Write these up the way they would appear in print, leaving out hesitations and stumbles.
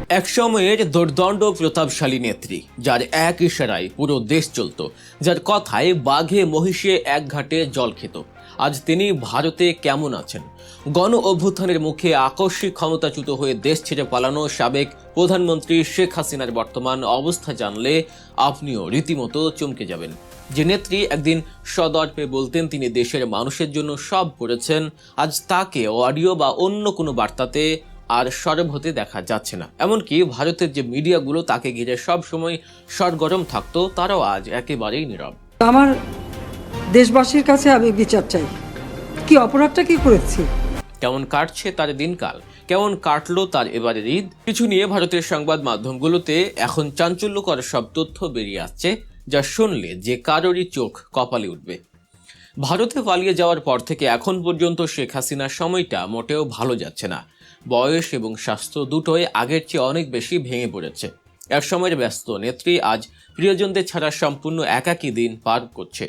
একসময়ের দুর্দণ্ড প্রতাপশালী নেত্রী, যার এক ইশারায় পুরো দেশ চলত, যার কথায় বাঘে মহিষে এক ঘাটে জল খেত, আজ তিনি ভারতে কেমন আছেন? গণ অভ্যুত্থানের মুখে আকস্মিক ক্ষমতাচ্যুত হয়ে দেশ ছেড়ে পালানো সাবেক প্রধানমন্ত্রী শেখ হাসিনার বর্তমান অবস্থা জানলে আপনিও রীতিমতো চমকে যাবেন। যে নেত্রী একদিন সদর্পে বলতেন তিনি দেশের মানুষের জন্য সব করেছেন, আজ তাকে অডিও বা অন্য কোনো বার্তাতে আর সরব হতে দেখা যাচ্ছে না। এমনকি ভারতের যে মিডিয়াগুলো তাকে ঘিরে সব সময় সরগরম থাকতো, তারাও আজ একেবারেই নীরব। আমার দেশবাসীর কাছে আমি বিচার চাই, কি অপরাধটা কি করেছি। কেমন কাটছে তার দিনকাল, কেমন কাটলো তার এবারের ঈদ, কিছু নিয়ে ভারতের সংবাদ মাধ্যমগুলোতে এখন চাঞ্চল্যকর সব তথ্য বেরিয়ে আসছে, যা শুনলে যে কারোরই চোখ কপালে উঠবে। ভারতে পালিয়ে যাওয়ার পর থেকে এখন পর্যন্ত শেখ হাসিনার সময়টা মোটেও ভালো যাচ্ছে না। বয়স এবং স্বাস্থ্য দুটোই আগের চেয়ে অনেক বেশি ভেঙে পড়েছে। এক সময়ের ব্যস্ত নেত্রী আজ প্রিয়জনদের ছাড়া সম্পূর্ণ একাকী দিন পার করছে।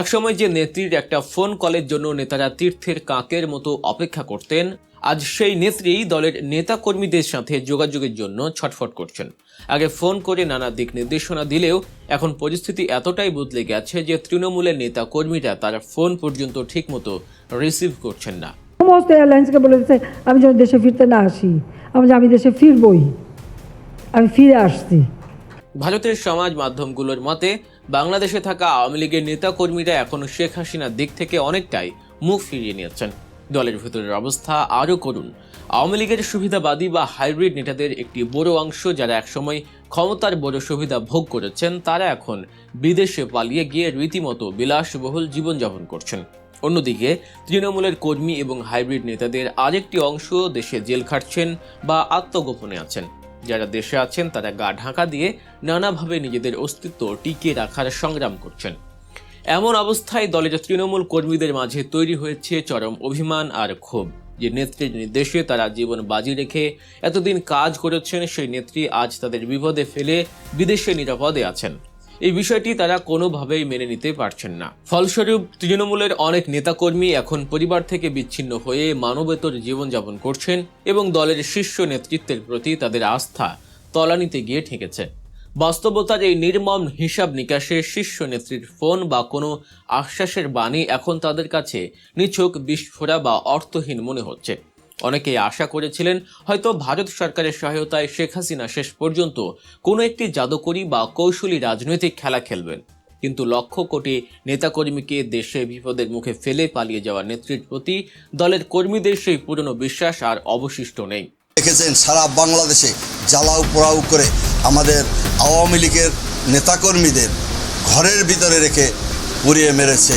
একসময় যে নেত্রীর একটা ফোন কলের জন্য নেতারা তীর্থের কাকের মতো অপেক্ষা করতেন, আজ সেই নেত্রী দলের নেতা কর্মীদের সাথে যোগাযোগের জন্য ছটফট করছেন। আগে ফোন করে নানা দিক নির্দেশনা দিলেও এখন পরিস্থিতি এতটাই বদলে গেছে যে তৃণমূলের নেতা কর্মীরা তার ফোন পর্যন্ত ঠিকমতো রিসিভ করছেন না। সমস্ত এয়ারলাইন্সকে বলে দিচ্ছে আমি যেন দেশে ফিরতে না আসি, আমি দেশে ফিরবই, আমি ফিরে আসছি। ভারতের সমাজ মাধ্যমগুলোর মতে বাংলাদেশে থাকা আওয়ামী লীগের নেতা কর্মীরা এখনো শেখ হাসিনার দিক থেকে অনেকটাই মুখ ফিরিয়ে নিয়েছেন। দলের ভেতরের অবস্থা আরও করুন। আওয়ামী লীগের সুবিধাবাদী বা হাইব্রিড নেতাদের একটি বড় অংশ, যারা একসময় ক্ষমতার বড় সুবিধা ভোগ করেছেন, তারা এখন বিদেশে পালিয়ে গিয়ে রীতিমতো বিলাসবহুল জীবনযাপন করছেন। অন্যদিকে তৃণমূলের কর্মী এবং হাইব্রিড নেতাদের আরেকটি অংশ দেশে জেল খাটছেন বা আত্মগোপনে আছেন। যারা দেশে আছেন তারা গা ঢাকা দিয়ে নানাভাবে নিজেদের অস্তিত্ব টিকিয়ে রাখার সংগ্রাম করছেন। এমন অবস্থায় দলের তৃণমূল কর্মীদের মাঝে তৈরি হয়েছে চরম অভিমান আর ক্ষোভ। যে নেত্রীর নির্দেশে তারা জীবন বাজি রেখে এতদিন কাজ করেছেন, সেই নেত্রী আজ তাদের বিপদে ফেলে বিদেশে নিরাপদে আছেন। এই বিষয়টি তারা কোনোভাবেই মেনে নিতে পারছেন না। ফলস্বরূপ তৃণমূলের অনেক নেতাকর্মী এখন পরিবার থেকে বিচ্ছিন্ন হয়ে মানবেতর জীবনযাপন করছেন এবং দলের শীর্ষ নেতৃত্বের প্রতি তাদের আস্থা তলানিতে গিয়ে ঠেকেছে। বাস্তবতার এই নির্মম হিসাব নিকাশে শীর্ষ নেত্রীর ফোন বা কোনো আশ্বাসের বাণী এখন তাদের কাছে নিছক বিস্ফোরা বা অর্থহীন মনে হচ্ছে। অনেকেই আশা করেছিলেন হয়তো ভারত সরকারের সহায়তায় শেখ হাসিনা শেষ পর্যন্ত কোনো একটি জাদুকরী বা কৌশলী রাজনৈতিক খেলা খেলবেন, কিন্তু লক্ষ কোটি নেতাকর্মীকে দেশে বিপদের মুখে ফেলে পালিয়ে যাওয়া নেত্রীর প্রতি দলের কর্মীদের সেই পুরনো বিশ্বাস আর অবশিষ্ট নেই। দেখেছেন সারা বাংলাদেশে জ্বালাও পোড়াও করে আমাদের আওয়ামী লীগের নেতাকর্মীদের ঘরের ভিতরে রেখে পুড়িয়ে মেরেছে।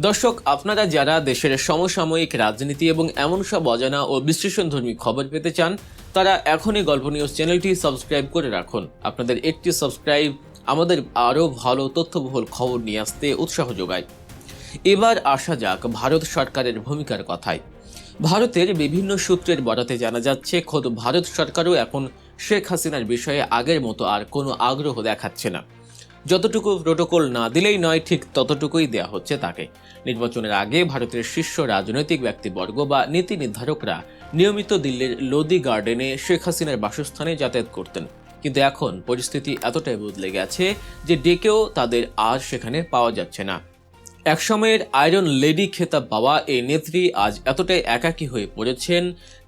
দর্শক, আপনারা যারা দেশের সমসাময়িক রাজনীতি এবং এমন সব অজানা ও বিশ্লেষণধর্মী খবর পেতে চান, তারা এখনই গল্প নিউজ চ্যানেলটি সাবস্ক্রাইব করে রাখুন। আপনাদের একটি সাবস্ক্রাইব আমাদের আরও ভালো তথ্যবহুল খবর নিয়ে আসতে উৎসাহ যোগায়। এবার আসা যাক ভারত সরকারের ভূমিকার কথায়। ভারতের বিভিন্ন সূত্রের বরাতে জানা যাচ্ছে খোদ ভারত সরকারও এখন শেখ হাসিনার বিষয়ে আগের মতো আর কোনো আগ্রহ দেখাচ্ছে না। যতটুকু প্রোটোকল না দিলেই নয়, ঠিক ততটুকুই দেয়া হচ্ছে তাকে। নির্বাচনের আগে ভারতের শীর্ষ রাজনৈতিক ব্যক্তিবর্গ বা নীতি নির্ধারকরা নিয়মিত দিল্লির লোদি গার্ডেনে শেখ হাসিনার বাসস্থানে যাতায়াত করতেন, কিন্তু এখন পরিস্থিতি এতটাই বদলে গেছে যে ডেকেও তাদের আর সেখানে পাওয়া যাচ্ছে না। একসময়ের আয়রন লেডি খেতাব পাওয়া এই নেত্রী আজ এতটাই একাকী হয়ে পড়েছেন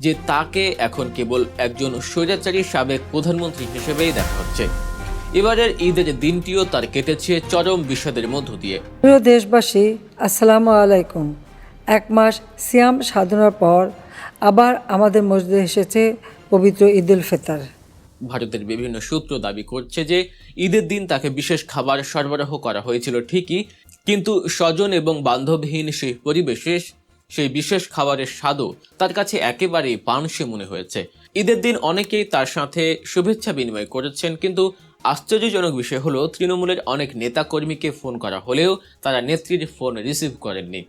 যে তাকে এখন কেবল একজন স্বৈরাচারী সাবেক প্রধানমন্ত্রী হিসেবেই দেখা হচ্ছে। এবারের ঈদের দিনটিও তার কেটেছে চরম বিষাদের মধ্য দিয়ে। প্রিয় দেশবাসী, আসসালামু আলাইকুম। এক মাস সিয়াম সাধনার পর আবার আমাদের মসজিদে এসেছে পবিত্র ঈদ উল ফিতর। ভারতের বিভিন্ন সূত্র দাবি করছে যে ঈদের দিন তাকে বিশেষ খাবার সরবরাহ করা হয়েছিল ঠিকই, কিন্তু স্বজন এবং বান্ধবহীন সেই পরিবেশে সেই বিশেষ খাবারের স্বাদও তার কাছে একেবারেই পানসে মনে হয়েছে। ঈদের দিন অনেকেই তার সাথে শুভেচ্ছা বিনিময় করেছেন, কিন্তু আশ্চর্যজনক বিষয় হলো তৃণমূলের অনেক নেতাকর্মীকে ফোন করা হলেও তারা নেত্রীর ফোন রিসিভ করেননি।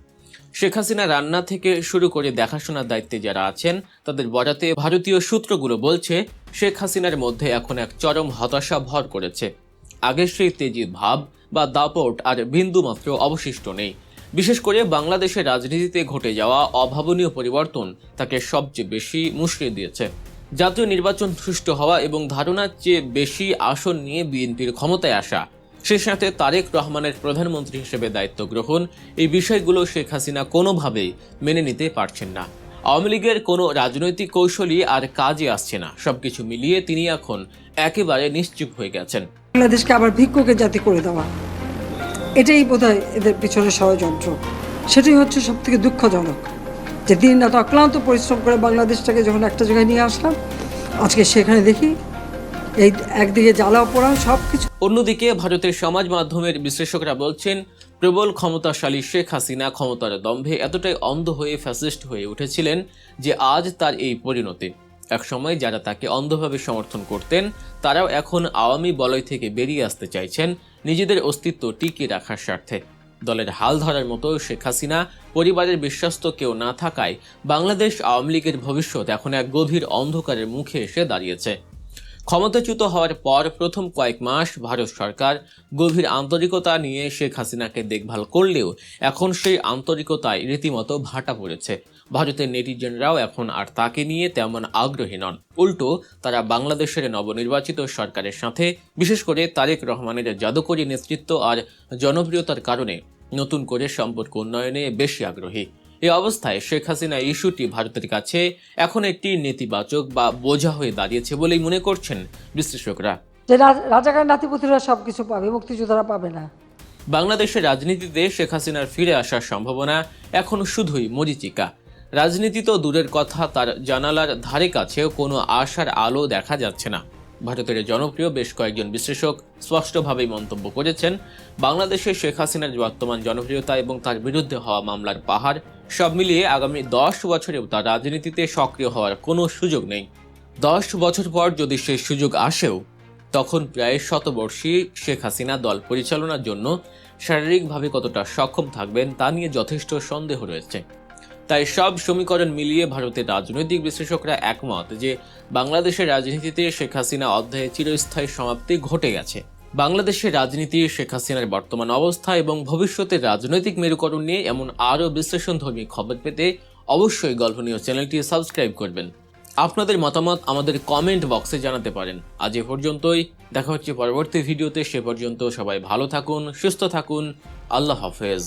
শেখ হাসিনা রান্না থেকে শুরু করে দেখাশোনার দায়িত্বে যারা আছেন তাদের বরাতে ভারতীয় সূত্রগুলো বলছে শেখ হাসিনার মধ্যে এখন এক চরম হতাশা ভর করেছে। আগের সেই তেজি ভাব বা দাপট আর বিন্দুমাত্র অবশিষ্ট নেই। বিশেষ করে বাংলাদেশের রাজনীতিতে ঘটে যাওয়া অভাবনীয় পরিবর্তন তাকে সবচেয়ে বেশি মুষড়ে দিয়েছে। জাতীয় নির্বাচন সুষ্ঠু হওয়া এবং ধারণার চেয়ে বেশি আসন নিয়ে বিএনপির ক্ষমতায় আসা, সে সাথে তারেক রহমানের প্রধানমন্ত্রী হিসেবে দায়িত্ব গ্রহণ, এই বিষয়গুলো শেখ হাসিনা কোনোভাবেই মেনে নিতে পারছেন না। আওয়ামী লীগের কোনো রাজনৈতিক কৌশলই আর কাজে আসছে না। সবকিছু মিলিয়ে তিনি এখন একেবারে নিশ্চুপ হয়ে গেছেন। বাংলাদেশকে আবার ভিক্ষুকের জাতি করে দেওয়া, এটাই বোধহয় এদের পিছনে ষড়যন্ত্র। সেটাই হচ্ছে সব থেকে দুঃখজনক, যে দিন রাত অক্লান্ত পরিশ্রম করে বাংলাদেশটাকে যখন একটা জায়গায় নিয়ে আসলাম, আজকে সেখানে দেখি এই একদিকে জ্বালাও পোড়াও সব কিছু। অন্যদিকে ভারতের সমাজ মাধ্যমের বিশ্লেষকরা বলছেন, প্রবল ক্ষমতাশালী শেখ হাসিনা ক্ষমতার দম্ভে এতটাই অন্ধ হয়ে ফ্যাসিস্ট হয়ে উঠেছিলেন যে আজ তার এই পরিণতি। একসময় যারা তাকে অন্ধভাবে সমর্থন করতেন, তারাও এখন আওয়ামী বলয় থেকে বেরিয়ে আসতে চাইছেন নিজেদের অস্তিত্ব টিকিয়ে রাখার স্বার্থে। দলের হাল ধরার মতো শেখ হাসিনা পরিবারের বিশ্বস্ত কেউ না থাকায় বাংলাদেশ আওয়ামী লীগের ভবিষ্যৎ এখন এক গভীর অন্ধকারের মুখে এসে দাঁড়িয়েছে। ক্ষমতাচ্যুত হওয়ার পর প্রথম কয়েক মাস ভারত সরকার গভীর আন্তরিকতা নিয়ে শেখ হাসিনাকে দেখভাল করলেও এখন সেই আন্তরিকতায় রীতিমতো ভাটা পড়েছে। ভারতের নেটিজেনরাও এখন আর তাকে নিয়ে তেমন আগ্রহী নন। উল্টো তারা বাংলাদেশের নবনির্বাচিত সরকারের সাথে, বিশেষ করে তারেক রহমানের জাদুকরী নেতৃত্ব আর জনপ্রিয়তার কারণে নতুন করে সম্পর্ক উন্নয়নে বেশি আগ্রহী। এই অবস্থায় শেখ হাসিনা ইস্যুটি ভারতের কাছে এখন একটি নেতিবাচক বা বোঝা হয়ে দাঁড়িয়েছে বলেই মনে করছেন বিশ্লেষকরা। যে রাজাকার নাতিপুতিরা সব কিছু পাবে, মুক্তিযোদ্ধারা পাবে না। বাংলাদেশের রাজনীতিতে শেখ হাসিনার ফিরে আসার সম্ভাবনা এখন শুধুই মরীচিকা। রাজনীতি তো দূরের কথা, তার জানালার ধারে কাছেও কোনো আশার আলো দেখা যাচ্ছে না। ভারতের জনপ্রিয় বেশ কয়েকজন বিশ্লেষক স্পষ্টভাবেই মন্তব্য করেছেন, বাংলাদেশে শেখ হাসিনার বর্তমান জনপ্রিয়তা এবং তার বিরুদ্ধে হওয়া মামলার পাহাড় সব মিলিয়ে আগামী 10 বছরেও তার রাজনীতিতে সক্রিয় হওয়ার কোনো সুযোগ নেই। 10 বছর পর যদি সেই সুযোগ আসেও, তখন প্রায় শতবর্ষী শেখ হাসিনা দল পরিচালনার জন্য শারীরিকভাবে কতটা সক্ষম থাকবেন তা নিয়ে যথেষ্ট সন্দেহ রয়েছে। তাই সব সমীকরণ মিলিয়ে ভারতের রাজনৈতিক বিশ্লেষকরা একমত যে বাংলাদেশের রাজনীতিতে শেখ হাসিনা অধ্যায়ে চিরস্থায়ী সমাপ্তি ঘটে গেছে। বাংলাদেশের রাজনীতি, শেখ হাসিনার বর্তমান অবস্থা এবং ভবিষ্যতের রাজনৈতিক মেরুকরণ নিয়ে এমন আরও বিশ্লেষণধর্মী খবর পেতে অবশ্যই গল্প নিউজ চ্যানেলটি সাবস্ক্রাইব করবেন। আপনাদের মতামত আমাদের কমেন্ট বক্সে জানাতে পারেন। আজ এ পর্যন্তই, দেখা হচ্ছে পরবর্তী ভিডিওতে। সে পর্যন্ত সবাই ভালো থাকুন, সুস্থ থাকুন। আল্লাহ হাফেজ।